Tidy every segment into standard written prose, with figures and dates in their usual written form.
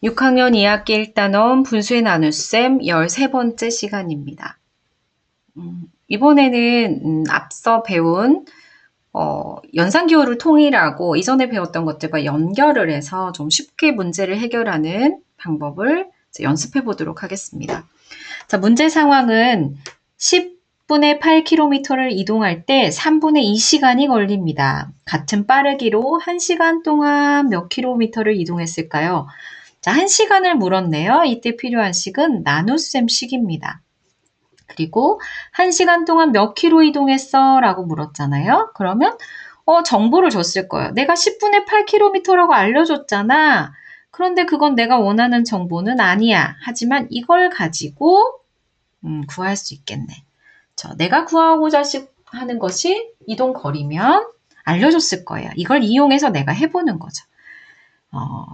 6학년 2학기 1단원 분수의 나눗셈 13번째 시간입니다. 이번에는 앞서 배운 연산기호를 통일하고 이전에 배웠던 것들과 연결을 해서 좀 쉽게 문제를 해결하는 방법을 연습해 보도록 하겠습니다. 자, 문제 상황은 10분의 8km를 이동할 때 3분의 2시간이 걸립니다. 같은 빠르기로 1시간 동안 몇 킬로미터를 이동했을까요? 자, 1시간을 물었네요. 이때 필요한 식은 나눗셈 식입니다. 그리고 1시간 동안 몇 킬로 이동했어? 라고 물었잖아요. 그러면 정보를 줬을 거예요. 내가 10분의 8km라고 알려줬잖아. 그런데 그건 내가 원하는 정보는 아니야. 하지만 이걸 가지고 구할 수 있겠네. 내가 구하고자 하는 것이 이동 거리면 알려줬을 거예요. 이걸 이용해서 내가 해보는 거죠.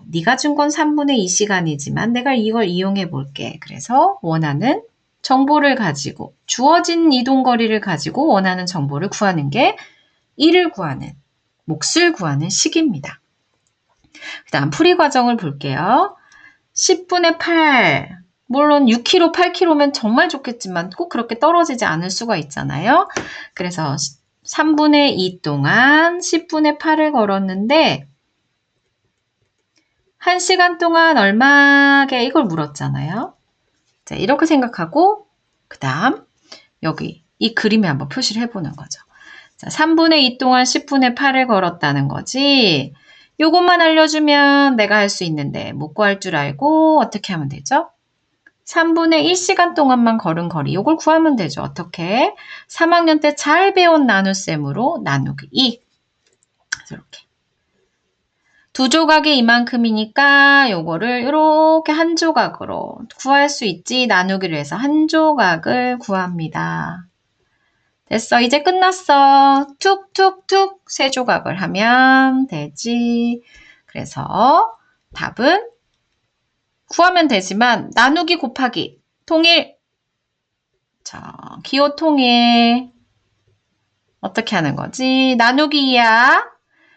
네가 준 건 3분의 2시간이지만 내가 이걸 이용해 볼게. 그래서 원하는 정보를 가지고 주어진 이동 거리를 가지고 원하는 정보를 구하는 게 일을 구하는, 몫을 구하는 식입니다. 그 다음 풀이 과정을 볼게요. 10분의 8, 물론 6km, 8km면 정말 좋겠지만 꼭 그렇게 떨어지지 않을 수가 있잖아요. 그래서 3분의 2 동안 10분의 8을 걸었는데 1시간 동안 얼마게 이걸 물었잖아요. 자, 이렇게 생각하고 그 다음 여기 이 그림에 한번 표시를 해보는 거죠. 자, 3분의 2 동안 10분의 8을 걸었다는 거지. 요것만 알려주면 내가 할 수 있는데 못 구할 줄 알고 어떻게 하면 되죠? 3분의 1시간 동안만 걸은 거리 요걸 구하면 되죠. 어떻게? 3학년 때 잘 배운 나눗셈으로 나누기 2. 이렇게. 두 조각이 이만큼이니까 요거를 이렇게 한 조각으로 구할 수 있지. 나누기를 해서 한 조각을 구합니다. 됐어. 이제 끝났어. 툭툭툭 세 조각을 하면 되지. 그래서 답은 구하면 되지만 나누기 곱하기 통일. 자, 기호 통일. 어떻게 하는 거지? 나누기 2야.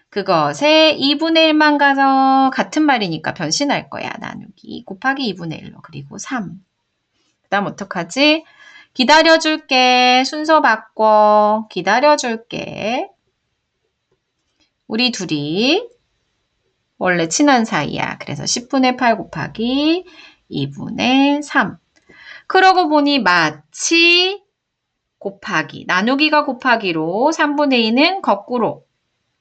그것에 2분의 1만 가져 같은 말이니까 변신할 거야. 나누기 곱하기 2분의 1로 그리고 3. 그 다음 어떡하지? 기다려줄게. 순서 바꿔. 기다려줄게. 우리 둘이 원래 친한 사이야. 그래서 10분의 8 곱하기 2분의 3. 그러고 보니 마치 곱하기, 나누기가 곱하기로 3분의 2는 거꾸로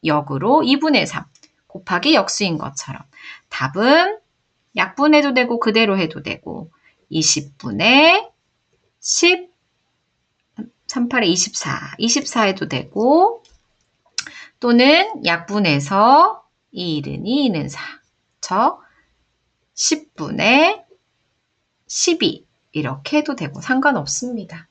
역으로 2분의 3 곱하기 역수인 것처럼 답은 약분해도 되고 그대로 해도 되고 20분의 10 38에 24 24 해도 되고 또는 약분해서 2는 2, 2는 4 10분의 12 이렇게 해도 되고 상관없습니다.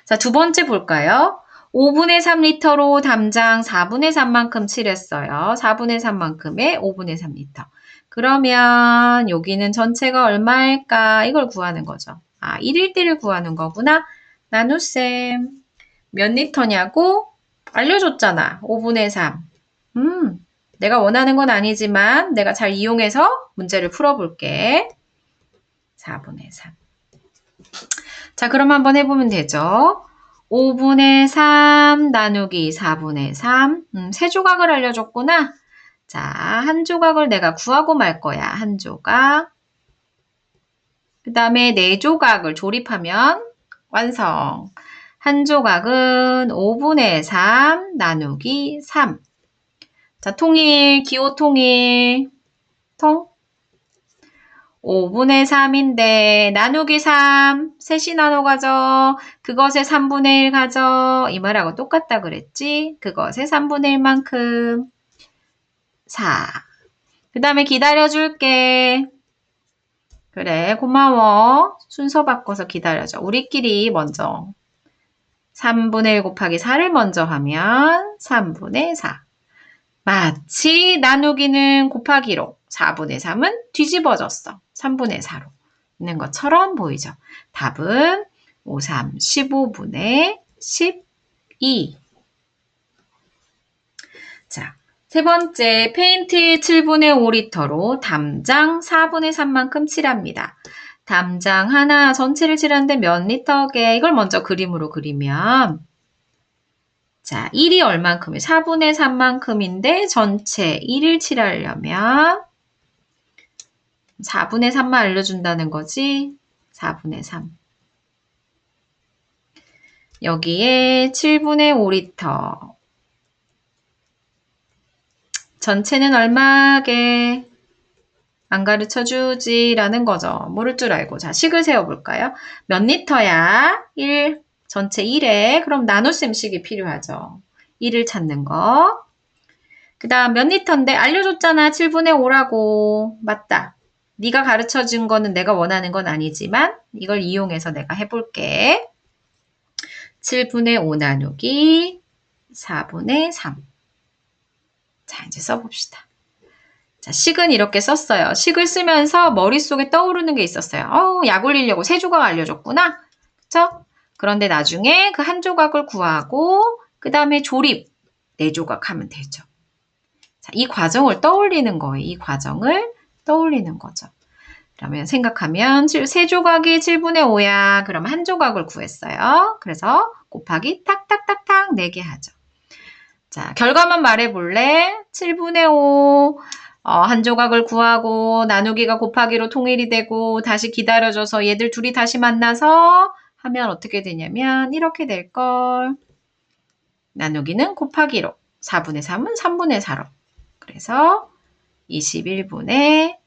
자, 두 번째 볼까요? 5분의 3리터로 담장 4분의 3만큼 칠했어요. 4분의 3만큼에 5분의 3리터. 그러면 여기는 전체가 얼마일까? 이걸 구하는 거죠. 1일대를 구하는 거구나. 나눗셈. 몇 리터냐고? 알려줬잖아. 5분의 3. 내가 원하는 건 아니지만 내가 잘 이용해서 문제를 풀어볼게. 4분의 3. 자, 그럼 한번 해보면 되죠. 5분의 3 나누기 4분의 3. 세 조각을 알려줬구나. 자, 한 조각을 내가 구하고 말 거야. 한 조각. 그 다음에 네 조각을 조립하면 완성. 한 조각은 5분의 3 나누기 3. 자, 통일, 기호 통일. 5분의 3인데 나누기 3, 셋이 나눠 가져. 그것의 3분의 1 가져. 이 말하고 똑같다 그랬지? 그것의 3분의 1만큼 4. 그 다음에 기다려줄게. 그래, 고마워. 순서 바꿔서 기다려줘. 우리끼리 먼저 3분의 1 곱하기 4를 먼저 하면 3분의 4. 마치 나누기는 곱하기로 4분의 3은 뒤집어졌어. 3분의 4로 있는 것처럼 보이죠. 답은 5, 3, 15분의 12. 자, 세 번째, 페인트 7분의 5리터로 담장 4분의 3만큼 칠합니다. 담장 하나 전체를 칠하는데 몇 리터게? 이걸 먼저 그림으로 그리면 자, 1이 얼만큼이에요? 4분의 3만큼인데 전체 1을 칠하려면 4분의 3만 알려준다는 거지? 4분의 3. 여기에 7분의 5리터. 전체는 얼마게? 안 가르쳐 주지라는 거죠. 모를 줄 알고. 자, 식을 세워볼까요? 몇 리터야? 1. 전체 1에. 그럼 나눗셈 식이 필요하죠. 1을 찾는 거. 그 다음 몇 리터인데 알려줬잖아. 7분의 5라고. 맞다. 네가 가르쳐 준 거는 내가 원하는 건 아니지만 이걸 이용해서 내가 해볼게. 7분의 5 나누기 4분의 3. 자, 이제 써봅시다. 자, 식은 이렇게 썼어요. 식을 쓰면서 머릿속에 떠오르는 게 있었어요. 약 올리려고 세 조각 알려줬구나. 그쵸? 그런데 나중에 그 한 조각을 구하고 그 다음에 조립 네 조각 하면 되죠. 자, 이 과정을 떠올리는 거예요. 이 과정을 떠올리는 거죠. 그러면 생각하면 세 조각이 7분의 5야. 그러면 한 조각을 구했어요. 그래서 곱하기 탁탁탁탁 4개 하죠. 자, 결과만 말해볼래? 7분의 5 한 조각을 구하고 나누기가 곱하기로 통일이 되고 다시 기다려줘서 얘들 둘이 다시 만나서 하면 어떻게 되냐면 이렇게 될걸. 나누기는 곱하기로 4분의 3은 3분의 4로. 그래서 21분의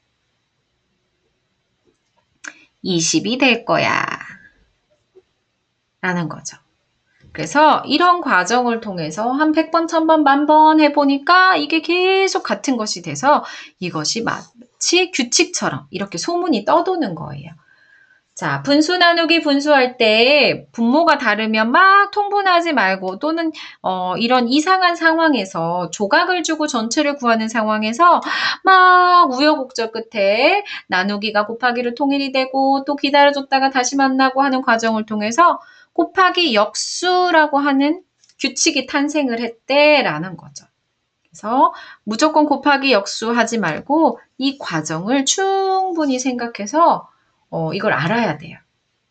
20이 될 거야. 라는 거죠. 그래서 이런 과정을 통해서 한 100번, 1000번, 10,000번 해보니까 이게 계속 같은 것이 돼서 이것이 마치 규칙처럼 이렇게 소문이 떠도는 거예요. 자, 분수 나누기 분수할 때 분모가 다르면 막 통분하지 말고 또는 이런 이상한 상황에서 조각을 주고 전체를 구하는 상황에서 막 우여곡절 끝에 나누기가 곱하기로 통일이 되고 또 기다려줬다가 다시 만나고 하는 과정을 통해서 곱하기 역수라고 하는 규칙이 탄생을 했대라는 거죠. 그래서 무조건 곱하기 역수 하지 말고 이 과정을 충분히 생각해서 이걸 알아야 돼요.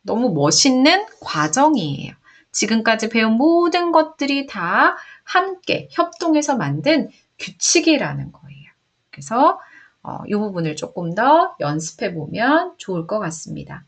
너무 멋있는 과정이에요. 지금까지 배운 모든 것들이 다 함께 협동해서 만든 규칙이라는 거예요. 그래서 이 부분을 조금 더 연습해 보면 좋을 것 같습니다.